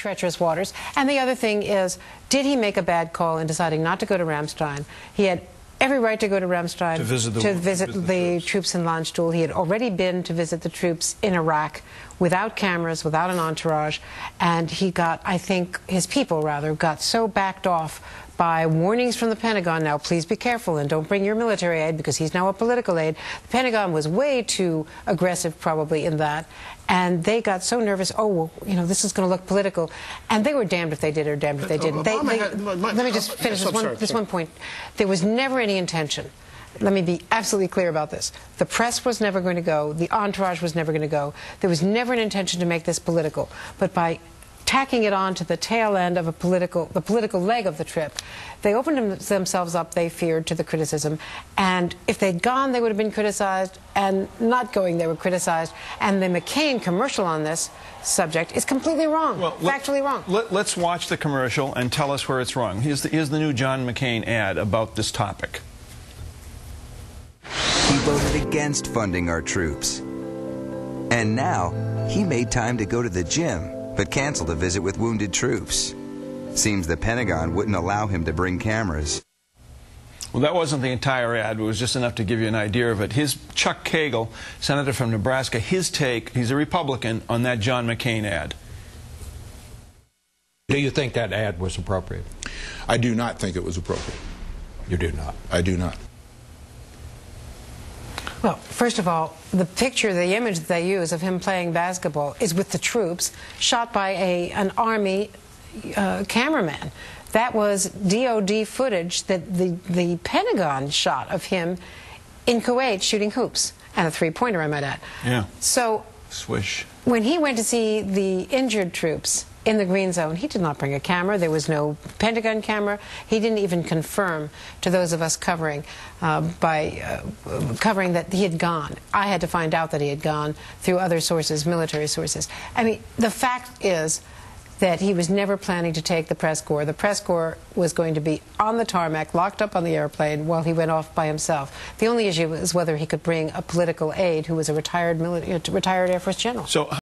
treacherous waters. And the other thing is, did he make a bad call in deciding not to go to Ramstein? He had every right to go to Ramstein to visit the troops in Landstuhl. He had already been to visit the troops in Iraq without cameras, without an entourage, and he got, I think, his people rather, got so backed off by warnings from the Pentagon, now please be careful and don't bring your military aid because he's now a political aid. The Pentagon was way too aggressive probably in that, and they got so nervous, oh, well, you know, this is going to look political, and they were damned if they did or damned if they didn't. Let me just finish this one point. There was never any intention. Let me be absolutely clear about this. The press was never going to go. The entourage was never going to go. There was never an intention to make this political. But by tacking it on to the tail end of the political leg of the trip, they opened themselves up, they feared, to the criticism. And if they'd gone, they would have been criticized. And not going, they were criticized. And the McCain commercial on this subject is completely wrong, factually wrong. Let's watch the commercial and tell us where it's wrong. Here's the new John McCain ad about this topic. He voted against funding our troops. And now, he made time to go to the gym, but canceled a visit with wounded troops. Seems the Pentagon wouldn't allow him to bring cameras. Well, that wasn't the entire ad. It was just enough to give you an idea of it. His Chuck Cagle, senator from Nebraska, his take, he's a Republican, on that John McCain ad. Do you think that ad was appropriate? I do not think it was appropriate. You do not? I do not. Well, first of all, the picture, the image that they use of him playing basketball is with the troops, shot by an Army cameraman. That was DOD footage that the Pentagon shot of him in Kuwait shooting hoops, and a three-pointer, I might add. Yeah. So, swish. When he went to see the injured troops in the green zone, he did not bring a camera. There was no Pentagon camera. He didn't even confirm to those of us covering covering that he had gone. I had to find out that he had gone through other sources, military sources. I mean, the fact is that he was never planning to take the press corps. The press corps was going to be on the tarmac, locked up on the airplane, while he went off by himself. The only issue was whether he could bring a political aide who was a retired Air Force general. So